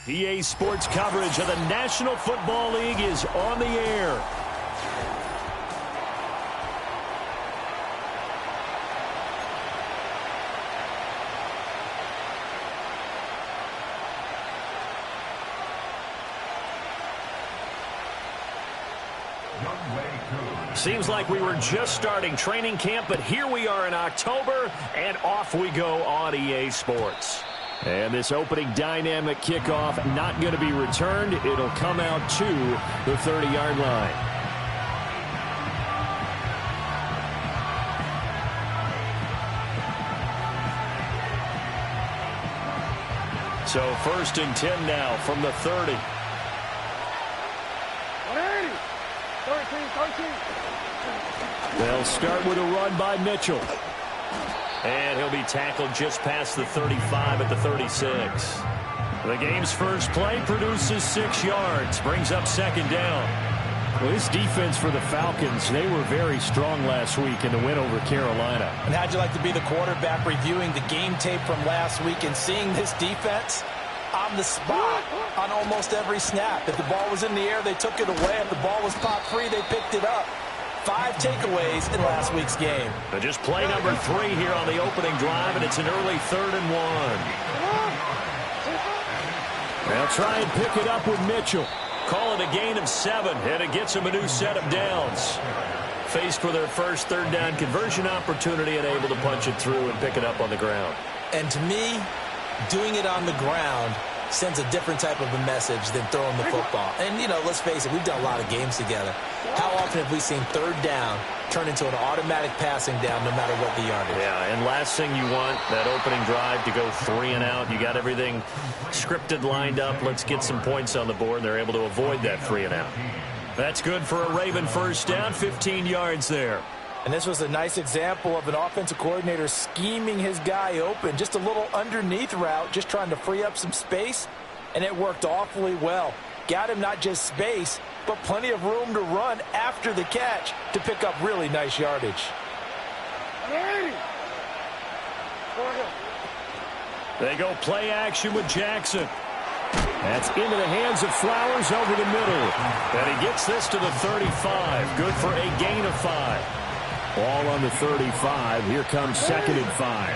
EA Sports coverage of the National Football League is on the air. Seems like we were just starting training camp, but here we are in October, and off we go on EA Sports. And this opening dynamic kickoff not going to be returned. It'll come out to the 30-yard line. So 1st and 10 now from the 30. 13. They'll start with a run by Mitchell. And he'll be tackled just past the 35 at the 36. The game's first play produces 6 yards, brings up 2nd down. Well, this defense for the Falcons, they were very strong last week in the win over Carolina. And how'd you like to be the quarterback reviewing the game tape from last week and seeing this defense on the spot on almost every snap? If the ball was in the air, they took it away. If the ball was popped free, they picked it up. 5 takeaways in last week's game. But just play number 3 here on the opening drive, and it's an early 3rd and 1. They'll try and pick it up with Mitchell. Call it a gain of 7, and it gets them a new set of downs. Faced with their first 3rd down conversion opportunity and able to punch it through and pick it up on the ground. And to me, doing it on the ground sends a different type of a message than throwing the football. And, you know, let's face it, we've done a lot of games together. How often have we seen 3rd down turn into an automatic passing down no matter what the yardage? Yeah, and last thing you want, that opening drive to go 3 and out. You got everything scripted, lined up. Let's get some points on the board. They're able to avoid that 3 and out. That's good for a Raven first down, 15 yards there. And this was a nice example of an offensive coordinator scheming his guy open. Just a little underneath route, just trying to free up some space, and it worked awfully well. Got him not just space, but plenty of room to run after the catch to pick up really nice yardage. They go play action with Jackson. That's into the hands of Flowers over the middle. And he gets this to the 35. Good for a gain of 5. Ball on the 35. Here comes 2nd and 5.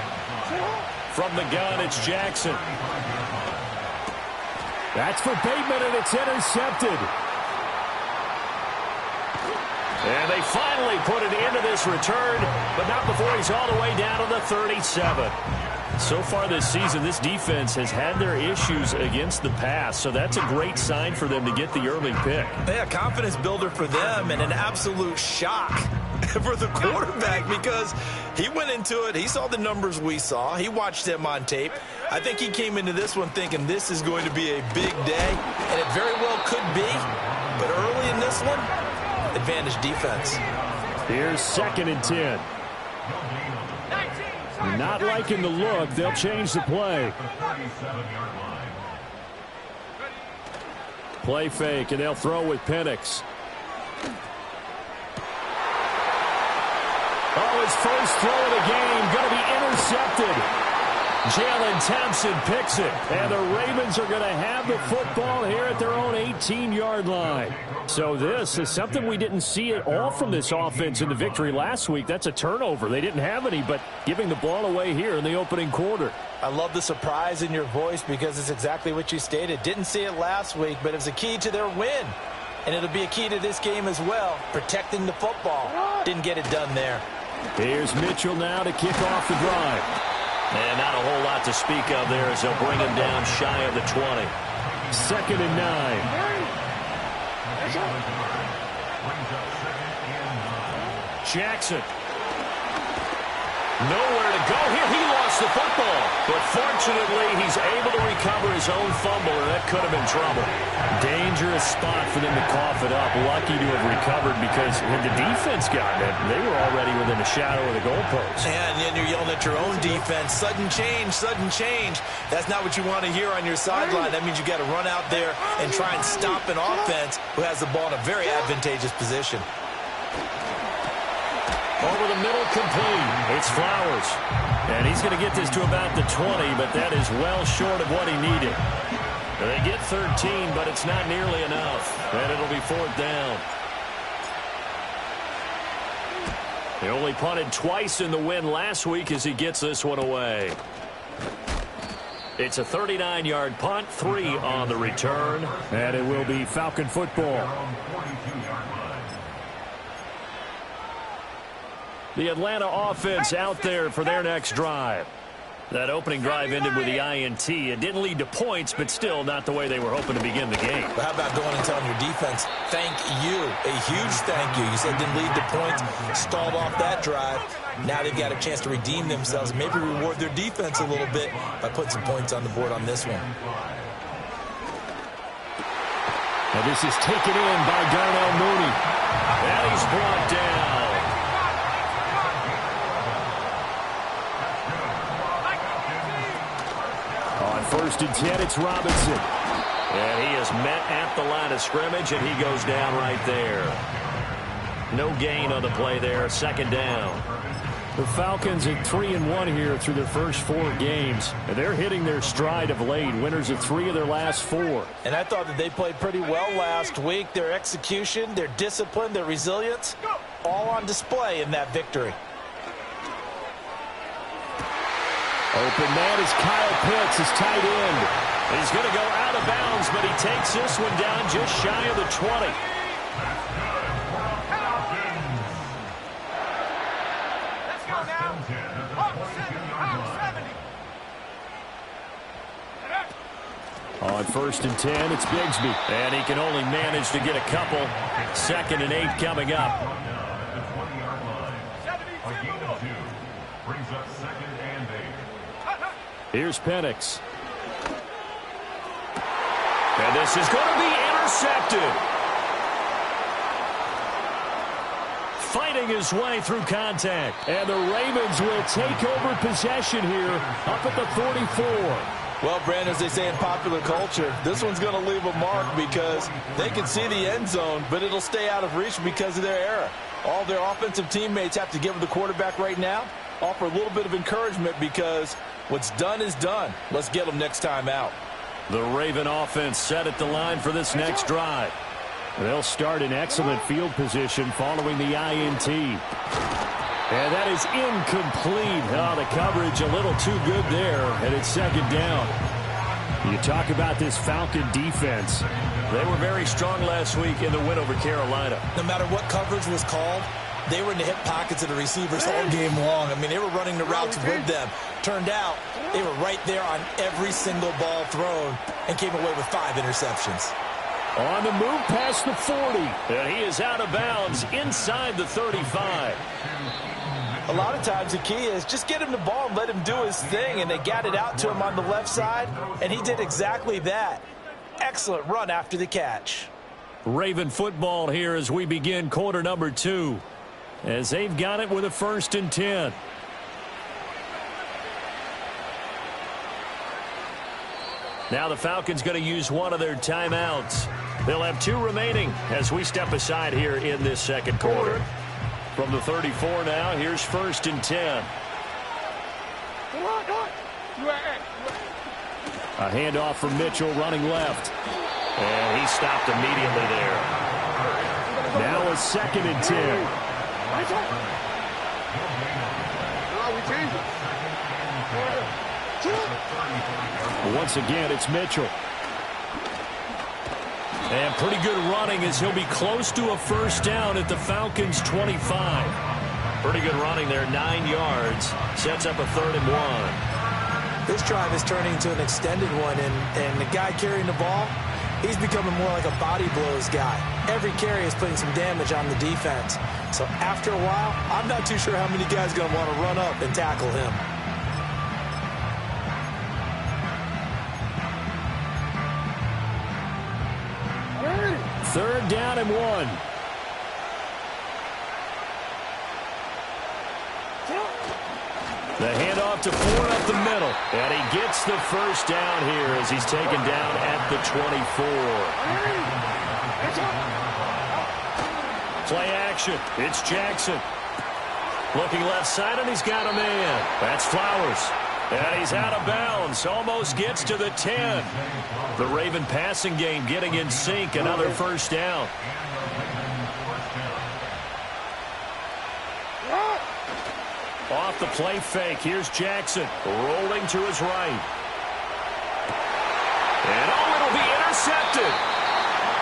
From the gun, it's Jackson. That's for Bateman, and it's intercepted. And they finally put it into this return, but not before he's all the way down to the 37. So far this season, this defense has had their issues against the pass, so that's a great sign for them to get the early pick. Yeah, confidence builder for them, and an absolute shock for the quarterback because he went into it. He saw the numbers we saw. He watched them on tape. I think he came into this one thinking this is going to be a big day, and it very well could be. But early in this one, advantage defense. Here's 2nd and 10. Not liking the look. They'll change the play. Play fake, and they'll throw with Penix. Oh, his first throw of the game going to be intercepted. Jalen Thompson picks it, and the Ravens are going to have the football here at their own 18-yard line. So this is something we didn't see at all from this offense in the victory last week. That's a turnover. They didn't have any, but giving the ball away here in the opening quarter. I love the surprise in your voice because it's exactly what you stated. Didn't see it last week, but it was a key to their win. And it'll be a key to this game as well, protecting the football. Didn't get it done there. Here's Mitchell now to kick off the drive. And not a whole lot to speak of there as they'll bring him down shy of the 20. 2nd and 9. Jackson. Nowhere to go here. He lost the football. But fortunately, he's able to recover his own fumble, and that could have been trouble. Dangerous spot for them to cough it up. Lucky to have recovered because when the defense got it, they were already within a shadow of the goalpost. And then you're yelling at your own defense. Sudden change, sudden change. That's not what you want to hear on your sideline. That means you got to run out there and try and stop an offense who has the ball in a very advantageous position. Over the middle, complete. It's Flowers. And he's going to get this to about the 20, but that is well short of what he needed. They get 13, but it's not nearly enough. And it'll be 4th down. He only punted twice in the win last week as he gets this one away. It's a 39-yard punt, 3 on the return. And it will be Falcon football. The Atlanta offense out there for their next drive. That opening drive ended with the INT. It didn't lead to points, but still not the way they were hoping to begin the game. But how about going and telling your defense, thank you, a huge thank you. You said it didn't lead to points, stalled off that drive. Now they've got a chance to redeem themselves and maybe reward their defense a little bit by putting some points on the board on this one. Now this is taken in by Darnell Mooney. And he's brought down. On 1st and 10, it's Robinson. And he is met at the line of scrimmage, and he goes down right there. No gain on the play there, 2nd down. The Falcons at 3-1 here through their first 4 games. And they're hitting their stride of late, winners of 3 of their last 4. And I thought that they played pretty well last week. Their execution, their discipline, their resilience, all on display in that victory. Open man is Kyle Pitts, his tight end. He's going to go out of bounds, but he takes this one down just shy of the 20. Let's go now. On 1st and 10, it's Bigsby. And he can only manage to get a couple. 2nd and 8 coming up. Brings up 2nd and 8. Here's Penix. And this is going to be intercepted. Fighting his way through contact. And the Ravens will take over possession here up at the 44. Well, Brandon, as they say in popular culture, this one's going to leave a mark because they can see the end zone, but it'll stay out of reach because of their error. All their offensive teammates have to give the quarterback right now, offer a little bit of encouragement because what's done is done. Let's get them next time out. The Raven offense set at the line for this next drive. They'll start in excellent field position following the INT. And that is incomplete. Oh, the coverage a little too good there, and it's 2nd down. You talk about this Falcon defense. They were very strong last week in the win over Carolina. No matter what coverage was called, they were in the hip pockets of the receivers all game long. I mean, they were running the routes with them. Turned out, they were right there on every single ball thrown and came away with 5 interceptions. On the move past the 40. And he is out of bounds inside the 35. A lot of times the key is just get him the ball and let him do his thing, and they got it out to him on the left side, and he did exactly that. Excellent run after the catch. Raven football here as we begin quarter number 2. As they've got it with a 1st and 10. Now the Falcons going to use one of their timeouts. They'll have 2 remaining as we step aside here in this 2nd quarter. From the 34 now, here's 1st and 10. A handoff from Mitchell running left. And he stopped immediately there. Now a 2nd and 10. Once again, it's Mitchell. And pretty good running as he'll be close to a 1st down at the Falcons' 25. Pretty good running there, 9 yards. Sets up a 3rd and 1. This drive is turning into an extended one, and the guy carrying the ball, he's becoming more like a body blows guy. Every carry is putting some damage on the defense. So after a while, I'm not too sure how many guys are going to want to run up and tackle him. Third down and 1. The handoff to Ford up the middle. And he gets the 1st down here as he's taken down at the 24. Play action. It's Jackson. Looking left side, and he's got a man. That's Flowers. And he's out of bounds. Almost gets to the 10. The Raven passing game getting in sync. Another first down. Off the play fake. Here's Jackson rolling to his right. And it'll be intercepted.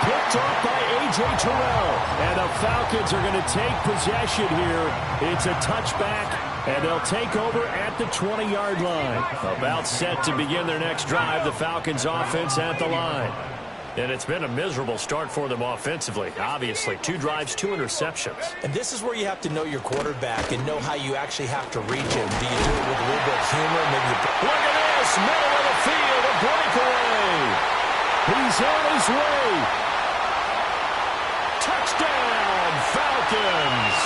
Picked off by A.J. Terrell. And the Falcons are going to take possession here. It's a touchback, and they'll take over at the 20-yard line. About set to begin their next drive. The Falcons offense at the line. And it's been a miserable start for them offensively. Obviously, 2 drives, 2 interceptions. And this is where you have to know your quarterback and know how you actually have to reach him. Do you do it with a little bit of humor? Maybe look at this, middle of the field, a breakaway. He's on his way. Touchdown, Falcons.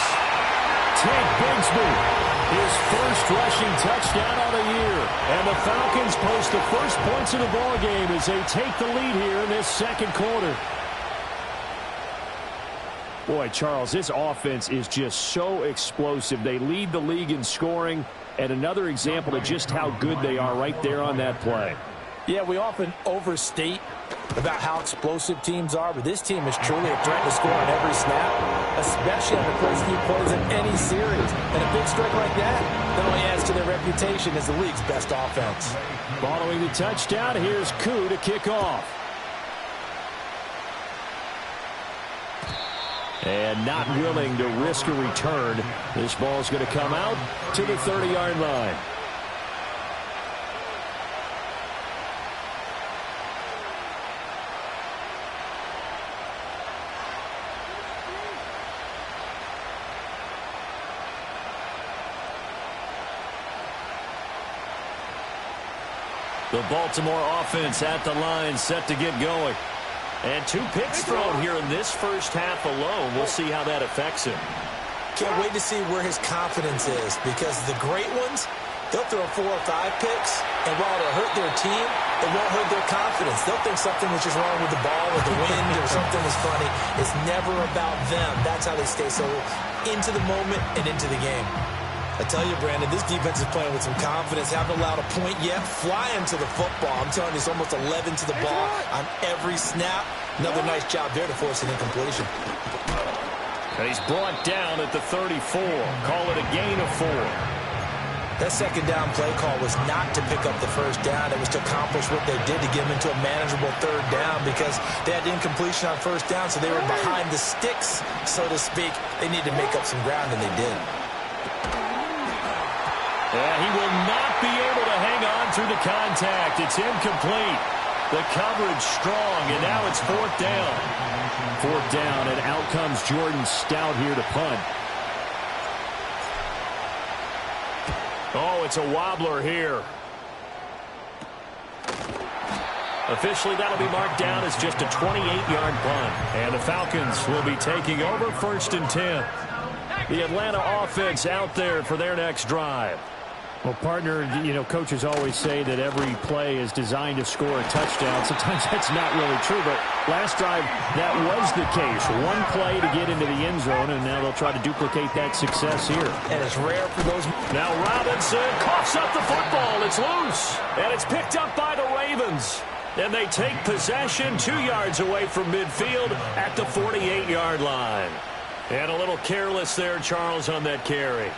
Ted Bigsby, his first rushing touchdown of the year. And the Falcons post the first points of the ball game as they take the lead here in this second quarter. Boy, Charles, this offense is just so explosive. They lead the league in scoring, and another example of just how good they are right there on that play. Yeah, we often overstate about how explosive teams are, but this team is truly a threat to score on every snap, especially on the first few plays of any series. And a big strike like that not only adds to their reputation as the league's best offense. Following the touchdown, here's Koo to kick off. And not willing to risk a return. This ball's going to come out to the 30-yard line. The Baltimore offense at the line, set to get going. And 2 picks thrown here in this first half alone. We'll see how that affects him. Can't wait to see where his confidence is, because the great ones, they'll throw 4 or 5 picks, and while it'll hurt their team, it won't hurt their confidence. They'll think something was just wrong with the ball or the wind or something was funny. It's never about them. That's how they stay so into the moment and into the game. I tell you, Brandon, this defense is playing with some confidence. Haven't allowed a point yet. Flying to the football. I'm telling you, it's almost 11 to the ball on every snap. Another nice job there to force an incompletion. And he's brought down at the 34. Call it a gain of 4. That second down play call was not to pick up the first down. It was to accomplish what they did, to get them into a manageable third down, because they had incompletion on first down, so they were behind the sticks, so to speak. They needed to make up some ground, and they did. Yeah, he will not be able to hang on through the contact. It's incomplete. The coverage strong, and now it's 4th down. 4th down, and out comes Jordan Stout here to punt. Oh, it's a wobbler here. Officially, that'll be marked down as just a 28-yard punt. And the Falcons will be taking over 1st and 10. The Atlanta offense out there for their next drive. Well, partner, you know, coaches always say that every play is designed to score a touchdown. Sometimes that's not really true, but last drive, that was the case. 1 play to get into the end zone, and now they'll try to duplicate that success here. And it's rare for those. Now Robinson coughs up the football. It's loose, and it's picked up by the Ravens. And they take possession 2 yards away from midfield at the 48-yard line. And a little careless there, Charles, on that carry.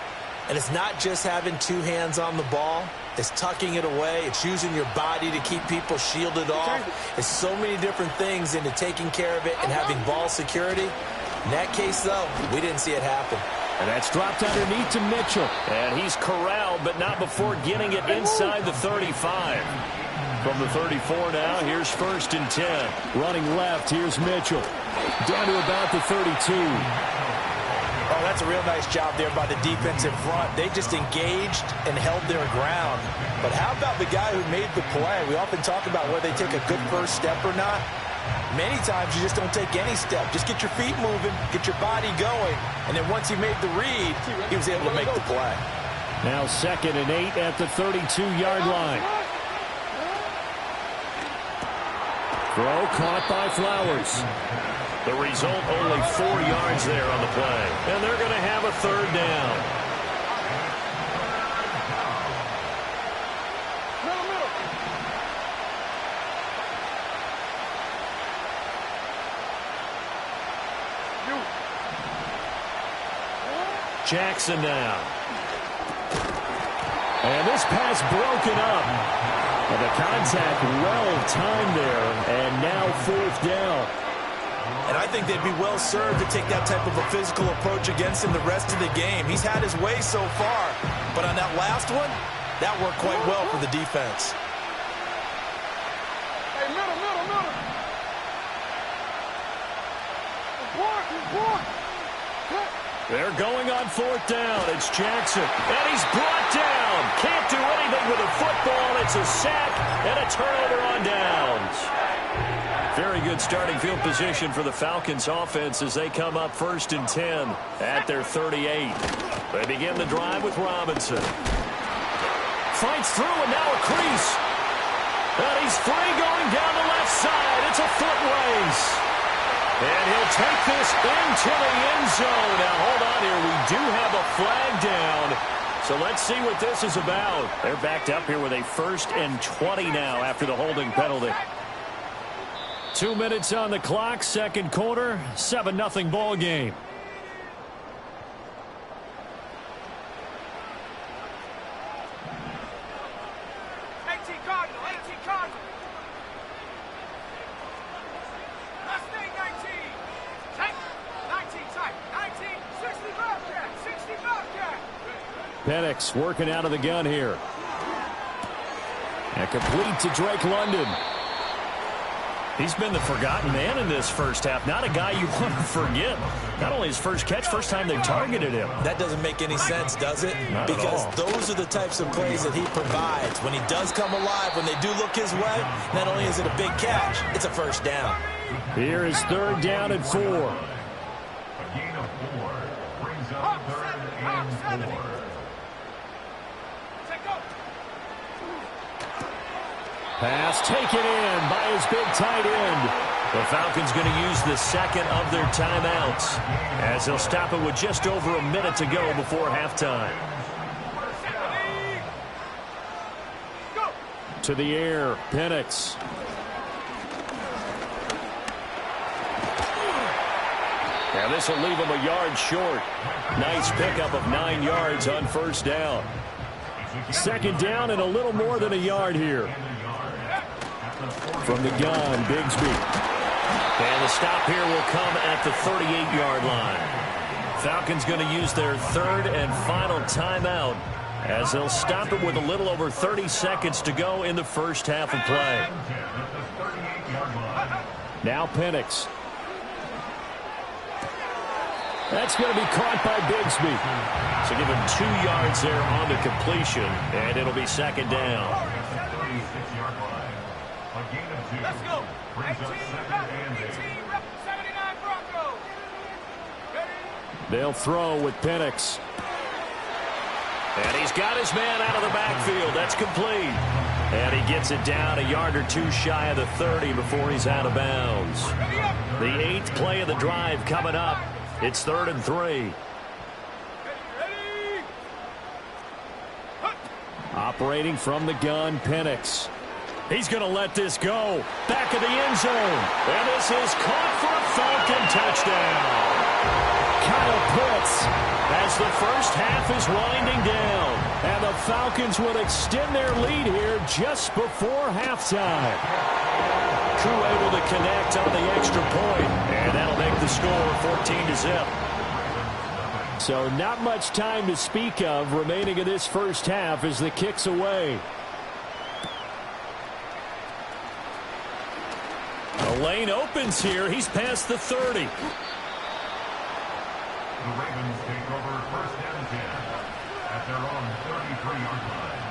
And it's not just having 2 hands on the ball. It's tucking it away. It's using your body to keep people shielded off. It's so many different things into taking care of it and having ball security. In that case, though, we didn't see it happen. And that's dropped underneath to Mitchell. And he's corralled, but not before getting it inside the 35. From the 34 now, here's 1st and 10. Running left, here's Mitchell. Down to about the 32. Oh, that's a real nice job there by the defense in front. They just engaged and held their ground. But how about the guy who made the play? We often talk about whether they take a good first step or not. Many times you just don't take any step. Just get your feet moving, get your body going, and then once he made the read, he was able to make the play. Now 2nd and 8 at the 32-yard line. Throw caught by Flowers. The result, only 4 yards there on the play. And they're going to have a 3rd down. Jackson now. And this pass broken up. And the contact well timed there. And now 4th down. And I think they'd be well served to take that type of a physical approach against him the rest of the game. He's had his way so far. But on that last one, that worked quite well for the defense. Hey, middle. They're going on 4th down. It's Jackson. And he's brought down. Can't do anything with a football. It's a sack and a turnover on downs. Very good starting field position for the Falcons offense as they come up 1st and 10 at their 38. They begin the drive with Robinson. Fights through and now a crease. And he's free going down the left side. It's a foot race. And he'll take this into the end zone. Now hold on here. We do have a flag down. So let's see what this is about. They're backed up here with a 1st and 20 now after the holding penalty. 2 minutes on the clock, 2nd quarter, 7-0 ball game. Penix working out of the gun here. And complete to Drake London. He's been the forgotten man in this first half. Not a guy you want to forget. Not only his first catch, first time they targeted him. That doesn't make any sense, does it? Not because at all. Those are the types of plays that he provides. When he does come alive, when they do look his way, not only is it a big catch, it's a 1st down. Here is 3rd down and 4. A gain of 4 brings up 3rd and 4. Pass taken in by his big tight end. The Falcons going to use the 2nd of their timeouts as they'll stop it with just over a minute to go before halftime. To the air, Penix. Now this will leave him a yard short. Nice pickup of 9 yards on 1st down. 2nd down and a little more than a yard here. From the gun, Bigsby. And the stop here will come at the 38-yard line. Falcons going to use their 3rd and final timeout as they'll stop it with a little over 30 seconds to go in the first half of play. Now Penix. That's going to be caught by Bigsby. So give him 2 yards there on the completion, and it'll be 2nd down. Let's go. 18, 79 Broncos. They'll throw with Penix. And he's got his man out of the backfield. That's complete. And he gets it down a yard or 2 shy of the 30 before he's out of bounds. The 8th play of the drive coming up. It's 3rd and 3. Operating from the gun, Penix. He's going to let this go. Back of the end zone. And this is caught for a Falcon touchdown. Kyle Pitts as the first half is winding down. And the Falcons will extend their lead here just before halftime. Crew able to connect on the extra point. And that'll make the score 14-0. So not much time to speak of remaining in this first half as the kick's away. The lane opens here. He's past the 30. The Ravens take over 1st and 10 at their own 33-yard line.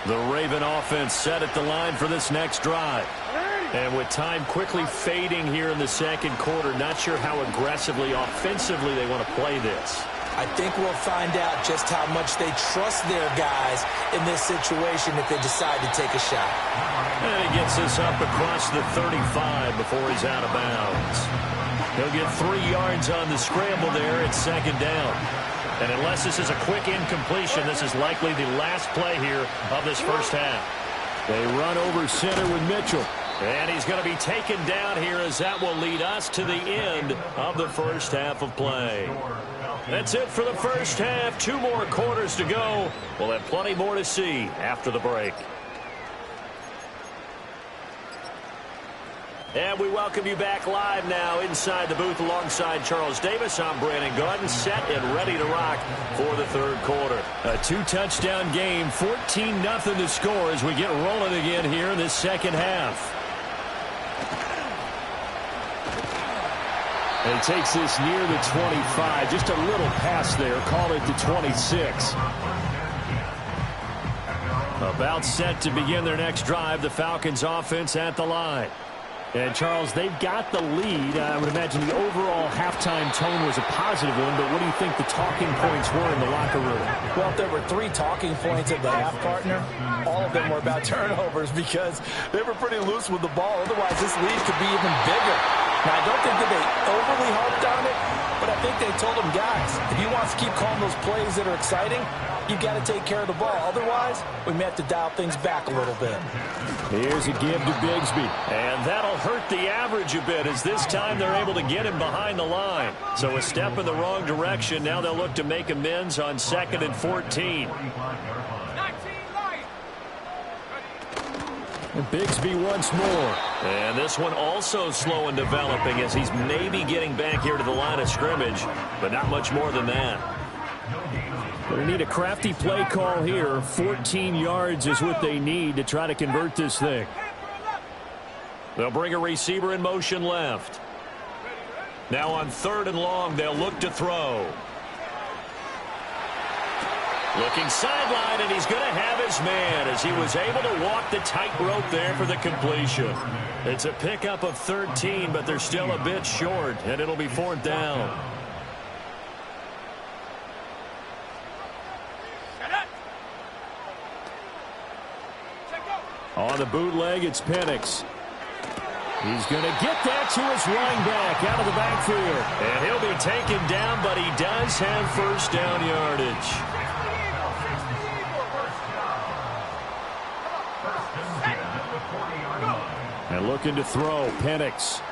The Raven offense set at the line for this next drive. And with time quickly fading here in the 2nd quarter, not sure how aggressively, offensively they want to play this. I think we'll find out just how much they trust their guys in this situation if they decide to take a shot. And he gets this up across the 35 before he's out of bounds. He'll get 3 yards on the scramble there. It's 2nd down. And unless this is a quick incompletion, this is likely the last play here of this first half. They run over center with Mitchell. And he's going to be taken down here as that will lead us to the end of the first half of play. That's it for the first half. 2 more quarters to go. We'll have plenty more to see after the break. And we welcome you back live now inside the booth alongside Charles Davis. I'm Brandon Gaudin, set and ready to rock for the third quarter. A 2-touchdown game, 14-0 to score as we get rolling again here in this second half. And he takes this near the 25. Just a little pass there. Call it the 26. About set to begin their next drive. The Falcons offense at the line. And, Charles, they've got the lead. I would imagine the overall halftime tone was a positive one, but what do you think the talking points were in the locker room? Well, if there were 3 talking points at the half, partner, all of them were about turnovers because they were pretty loose with the ball. Otherwise, this lead could be even bigger. Now, I don't think that they overly harped on it, but I think they told them, guys, if you want to keep calling those plays that are exciting, you've got to take care of the ball. Otherwise, we may have to dial things back a little bit. Here's a give to Bigsby. And that'll hurt the average a bit as this time they're able to get him behind the line. So a step in the wrong direction. Now they'll look to make amends on 2nd and 14. And Bigsby once more. And this one also slow in developing as he's maybe getting back here to the line of scrimmage, but not much more than that. They need a crafty play call here. 14 yards is what they need to try to convert this thing. They'll bring a receiver in motion left. Now on 3rd and long, they'll look to throw. Looking sideline, and he's going to have his man as he was able to walk the tightrope there for the completion. It's a pickup of 13, but they're still a bit short, and it'll be 4th down. On the bootleg, it's Penix. He's going to get that to his running back out of the backfield. And he'll be taken down, but he does have first down yardage. And looking to throw, Penix.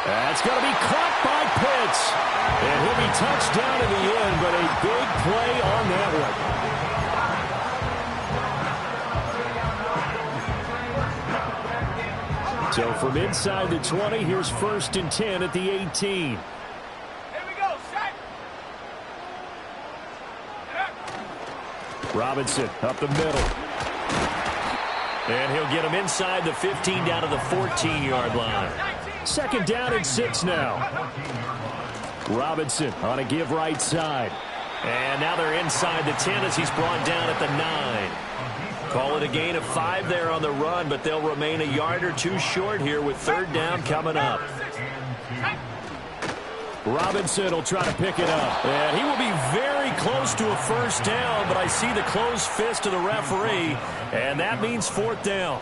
That's going to be caught by Pitts. And he'll be touched down in the end, but a big play on that one. So from inside the 20, here's 1st and 10 at the 18. Here we go, set. Robinson up the middle. And he'll get him inside the 15 down to the 14-yard line. 2nd down and 6 now. Robinson on a give right side. And now they're inside the 10 as he's brought down at the 9. Call it a gain of 5 there on the run, but they'll remain a yard or 2 short here with 3rd down coming up. Robinson will try to pick it up. And he will be very close to a first down, but I see the closed fist of the referee, and that means 4th down.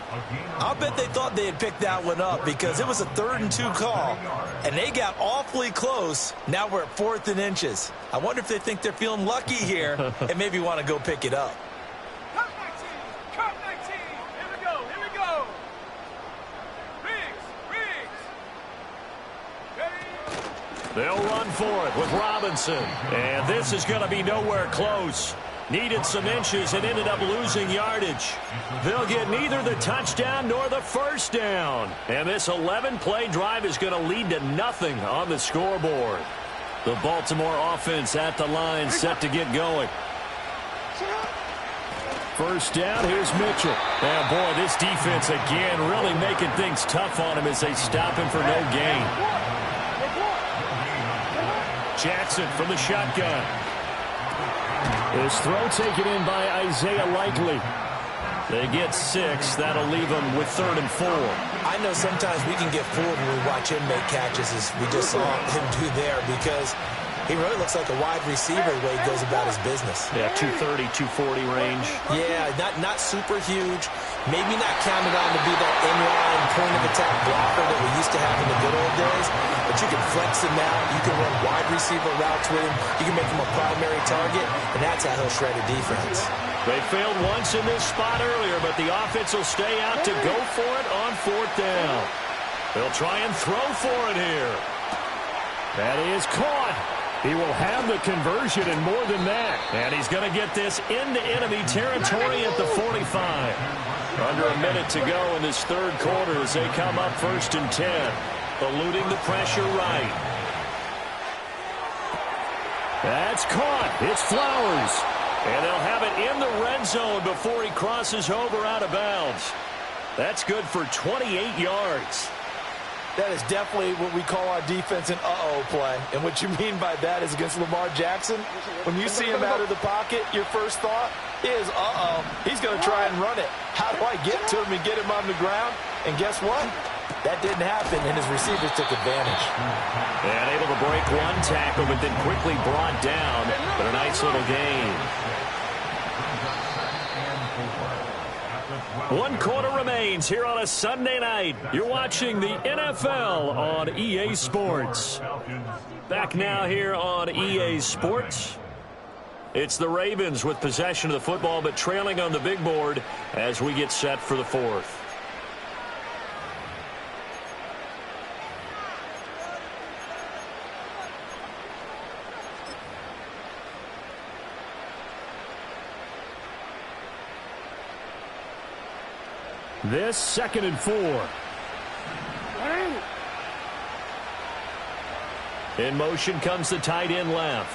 I'll bet they thought they had picked that one up because it was a 3rd and 2 call, and they got awfully close. Now we're at 4th and inches. I wonder if they think they're feeling lucky here and maybe want to go pick it up. Cut 19. Here we go. Here we go. Riggs. They'll run for it with Robinson. And this is going to be nowhere close. Needed some inches and ended up losing yardage. They'll get neither the touchdown nor the first down. And this 11-play drive is going to lead to nothing on the scoreboard. The Baltimore offense at the line set to get going. First down, here's Mitchell. And boy, this defense again really making things tough on him as they stop him for no gain. Jackson from the shotgun. His throw taken in by Isaiah Likely. They get 6. That'll leave them with 3rd and 4. I know sometimes we can get fooled when we watch him make catches as we just saw him do there because he really looks like a wide receiver the way he goes about his business. Yeah, 230, 240 range. Yeah, not super huge. Maybe not counted on to be that inline point-of-attack blocker that we used to have in the good old days. But you can flex him out. You can run wide receiver routes with him. You can make him a primary target, and that's how he'll shred a defense. They failed once in this spot earlier, but the offense will stay out to go for it on 4th down. They'll try and throw for it here. That is caught. He will have the conversion and more than that. And he's going to get this into enemy territory at the 45. Under a minute to go in this third quarter as they come up 1st and 10. Eluding the pressure right. That's caught. It's Flowers. And they'll have it in the red zone before he crosses over out of bounds. That's good for 28 yards. That is definitely what we call our defense an uh-oh play. And what you mean by that is against Lamar Jackson, when you see him out of the pocket, your first thought is, uh-oh, he's going to try and run it. How do I get to him and get him on the ground? And guess what? That didn't happen, and his receivers took advantage. And able to break one tackle, but then quickly brought down. But a nice little gain. 1 quarter remains here on a Sunday night. You're watching the NFL on EA Sports. Back now here on EA Sports. It's the Ravens with possession of the football, but trailing on the big board as we get set for the 4th. This 2nd and 4. In motion comes the tight end left.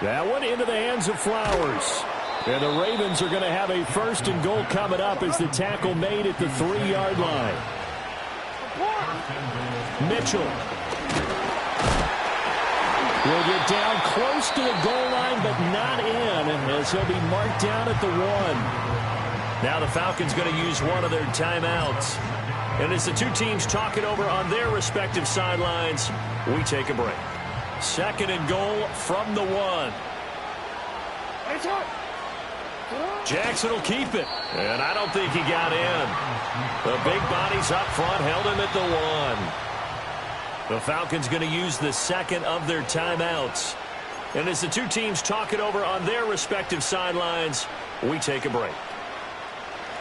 That one into the hands of Flowers. And the Ravens are going to have a 1st and goal coming up as the tackle made at the 3-yard line. Mitchell will get down close to the goal line, but not in, as he'll be marked down at the 1. Now the Falcons going to use one of their timeouts. And as the two teams talk it over on their respective sidelines, we take a break. 2nd and goal from the 1. Jackson will keep it. And I don't think he got in. The big bodies up front held him at the 1. The Falcons going to use the 2nd of their timeouts. And as the two teams talk it over on their respective sidelines, we take a break.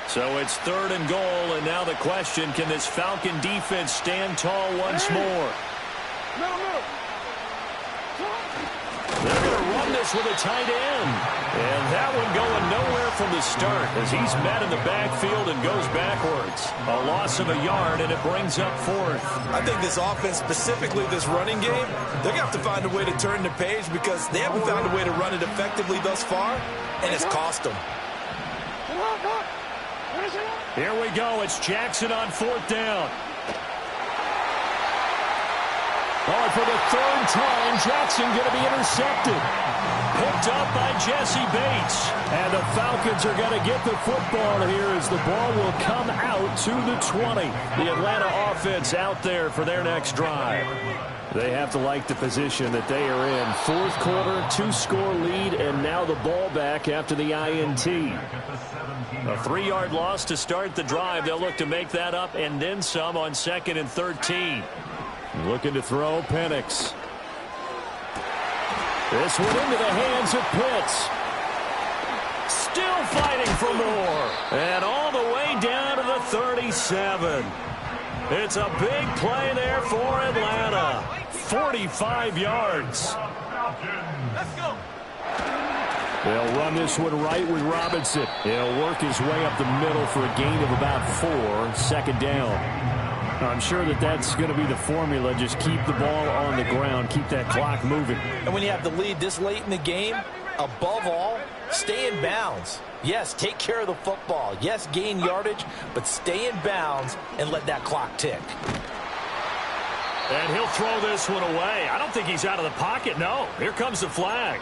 So it's 3rd and goal, and now the question, can this Falcon defense stand tall once more? They're going to run this with a tight end. And that one going nowhere from the start as he's met in the backfield and goes backwards. A loss of a yard, and it brings up 4th. I think this offense, specifically this running game, they're going to have to find a way to turn the page because they haven't found a way to run it effectively thus far, and it's cost them. Here we go. It's Jackson on 4th down. Oh, for the 3rd time, Jackson going to be intercepted. Picked up by Jesse Bates. And the Falcons are going to get the football here as the ball will come out to the 20. The Atlanta offense out there for their next drive. They have to like the position that they are in. 4th quarter, 2-score lead, and now the ball back after the INT. A 3-yard loss to start the drive. They'll look to make that up and then some on 2nd and 13. Looking to throw, Penix. This one into the hands of Pitts. Still fighting for more. And all the way down to the 37. It's a big play there for Atlanta. 45 yards. Let's go. They'll run this one right with Robinson. He'll work his way up the middle for a gain of about 4. 2nd down. I'm sure that that's going to be the formula. Just keep the ball on the ground. Keep that clock moving. And when you have the lead this late in the game, above all, stay in bounds. Yes, take care of the football. Yes, gain yardage, but stay in bounds and let that clock tick. And he'll throw this one away. I don't think he's out of the pocket. No, here comes the flag.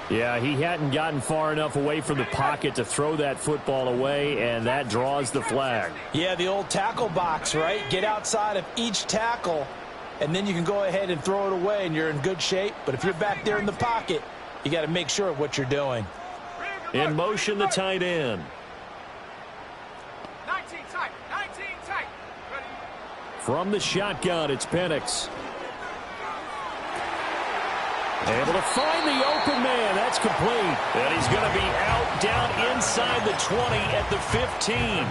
Yeah, he hadn't gotten far enough away from the pocket to throw that football away, and that draws the flag. Yeah, the old tackle box, right? Get outside of each tackle, and then you can go ahead and throw it away, and you're in good shape. But if you're back there in the pocket, you got to make sure of what you're doing. In motion, the tight end. 19 tight. 19 tight. Ready? From the shotgun, it's Penix. Able to find the open man. That's complete. And he's going to be out down inside the 20 at the 15.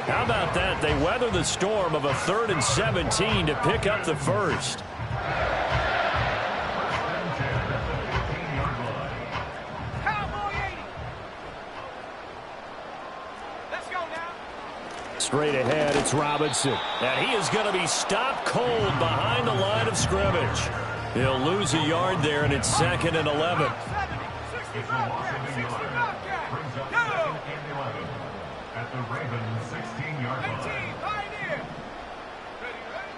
How about that? They weather the storm of a 3rd and 17 to pick up the first. Straight ahead, it's Robinson. And he is going to be stopped cold behind the line of scrimmage. He'll lose a yard there, and it's 2nd and 11.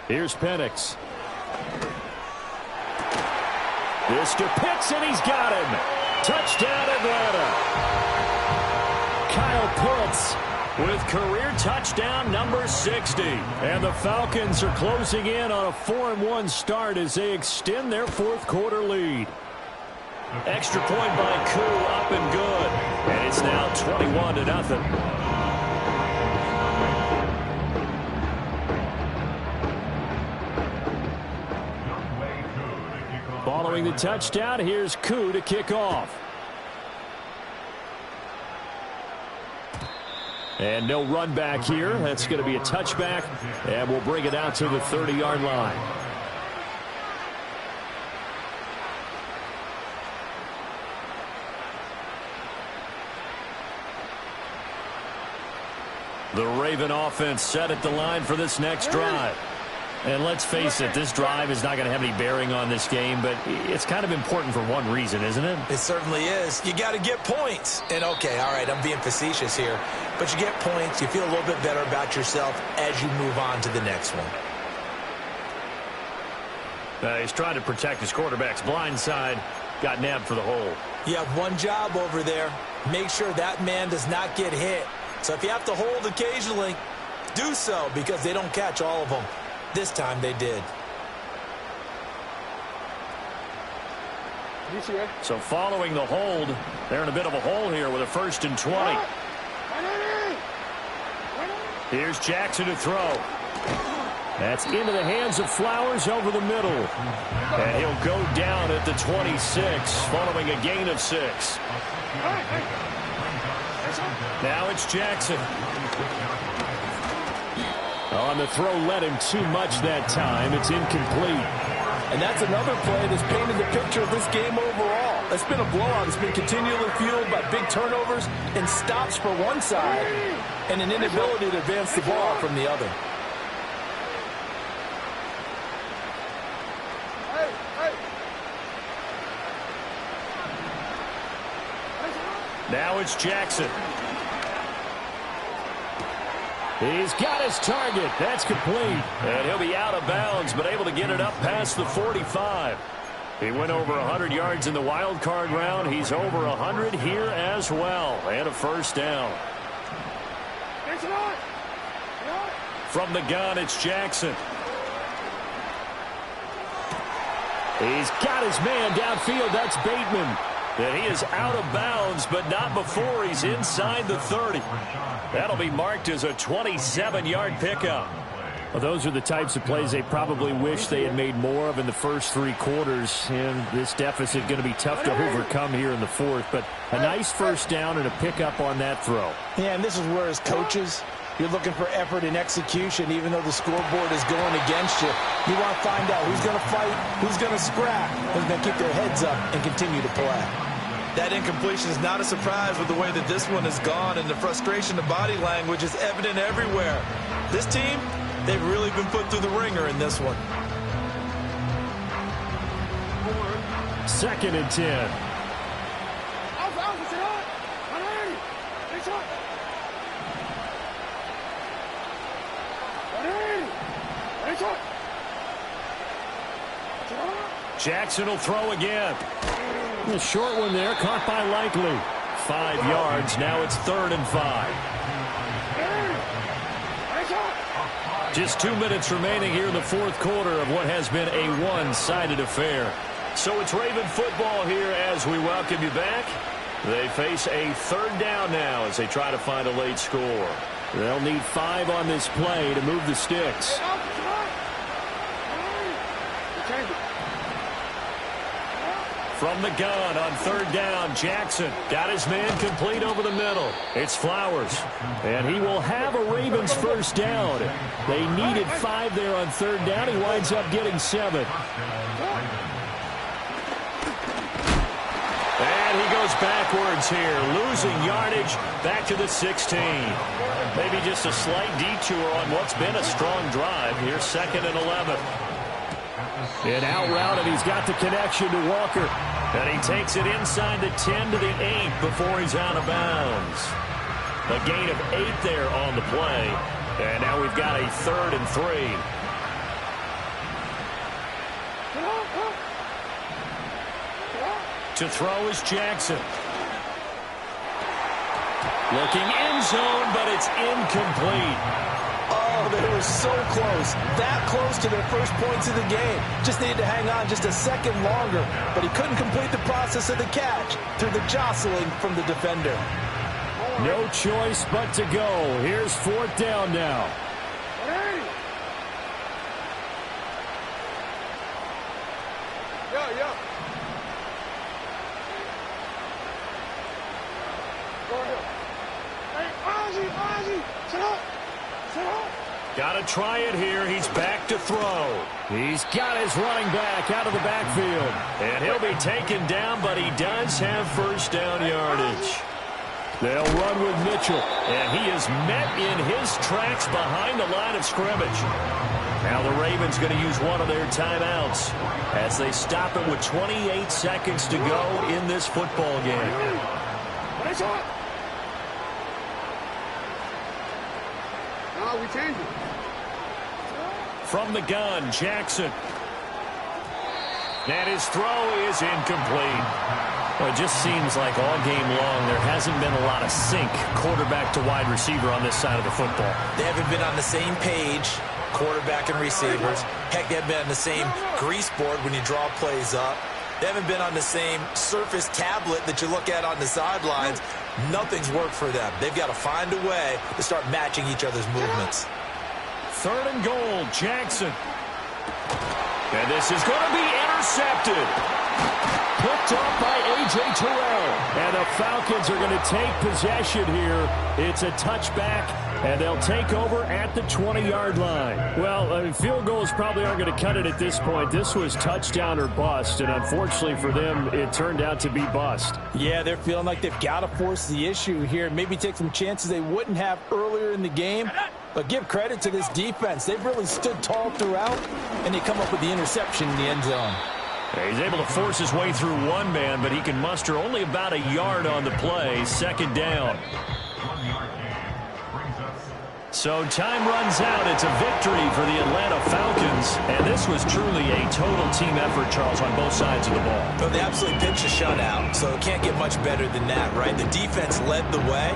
Here's Penix. This to Pitts, and he's got him. Touchdown, Atlanta. Kyle Pitts with career touchdown number 60. And the Falcons are closing in on a 4-1 start as they extend their 4th quarter lead. Extra point by Koo, up and good. And it's now 21-0. Following the touchdown, here's Koo to kick off. And no run back here. That's going to be a touchback, and we'll bring it out to the 30-yard line. The Raven offense set at the line for this next drive. And let's face it, this drive is not going to have any bearing on this game, but it's kind of important for one reason, isn't it? It certainly is. You got to get points. And, okay, all right, I'm being facetious here. But you get points, you feel a little bit better about yourself as you move on to the next one. He's trying to protect his quarterback's blind side. Got nabbed for the hole. You have one job over there. Make sure that man does not get hit. So if you have to hold occasionally, do so, because they don't catch all of them. This time they did. So following the hold, they're in a bit of a hole here with a 1st and 20. Here's Jackson to throw. That's into the hands of Flowers over the middle. And he'll go down at the 26 following a gain of 6. Now it's Jackson. On the throw, led him too much that time. It's incomplete. And that's another play that's painted the picture of this game overall. It's been a blowout. It's been continually fueled by big turnovers and stops for one side and an inability to advance the ball from the other. Now it's Jackson. He's got his target. That's complete. And he'll be out of bounds, but able to get it up past the 45. He went over 100 yards in the wild card round. He's over 100 here as well. And a 1st down. From the gun, it's Jackson. He's got his man downfield. That's Bateman. And he is out of bounds, but not before he's inside the 30. That'll be marked as a 27-yard pickup. Well, those are the types of plays they probably wish they had made more of in the first 3 quarters. And this deficit going to be tough to overcome here in the 4th. But a nice 1st down and a pickup on that throw. Yeah, and this is where as coaches, you're looking for effort and execution. Even though the scoreboard is going against you, you want to find out who's going to fight, who's going to scrap, who's going to keep their heads up and continue to play. That incompletion is not a surprise with the way that this one has gone, and the frustration of body language is evident everywhere. This team, they've really been put through the ringer in this one. 2nd and 10. Jackson will throw again. A short one there, caught by Likely. 5 yards. Now it's 3rd and 5. Just 2 minutes remaining here in the 4th quarter of what has been a one-sided affair. So it's Raven football here as we welcome you back. They face a 3rd down now as they try to find a late score. They'll need 5 on this play to move the sticks. From the gun on third down, Jackson got his man complete over the middle. It's Flowers, and he will have a Ravens first down. They needed 5 there on third down. He winds up getting 7. And he goes backwards here, losing yardage back to the 16. Maybe just a slight detour on what's been a strong drive. Here's 2nd and 11. An out route, and he's got the connection to Walker. And he takes it inside the 10 to the 8 before he's out of bounds. A gain of 8 there on the play. And now we've got a 3rd and 3. To throw is Jackson. Looking end zone, but it's incomplete. Oh, they were so close. That close to their first points of the game. Just needed to hang on just a second longer, but he couldn't complete the process of the catch through the jostling from the defender. No choice but to go. Here's 4th down now. Yeah. Go ahead. Hey, Ozzy, sit up. Got to try it here. He's back to throw. He's got his running back out of the backfield. And he'll be taken down, but he does have first down yardage. They'll run with Mitchell. And he is met in his tracks behind the line of scrimmage. Now the Ravens going to use one of their timeouts as they stop it with 28 seconds to go in this football game. We change it. From the gun, Jackson. And his throw is incomplete. Well, it just seems like all game long there hasn't been a lot of sync quarterback to wide receiver on this side of the football. They haven't been on the same page, quarterback and receivers. Heck, they haven't been on the same grease board when you draw plays up. They haven't been on the same surface tablet that you look at on the sidelines. Nothing's worked for them. They've got to find a way to start matching each other's movements. 3rd and goal, Jackson. And this is going to be intercepted. Picked up by A.J. Terrell. And the Falcons are going to take possession here. It's a touchback, and they'll take over at the 20-yard line. Well, field goals probably aren't going to cut it at this point. This was touchdown or bust, and unfortunately for them, it turned out to be bust. Yeah, they're feeling like they've got to force the issue here. Maybe take some chances they wouldn't have earlier in the game. But give credit to this defense. They've really stood tall throughout, and they come up with the interception in the end zone. He's able to force his way through one man, but he can muster only about a yard on the play. 2nd down. So time runs out. It's a victory for the Atlanta Falcons. And this was truly a total team effort, Charles, on both sides of the ball. Well, they absolutely pitched a shutout, so it can't get much better than that, right? The defense led the way.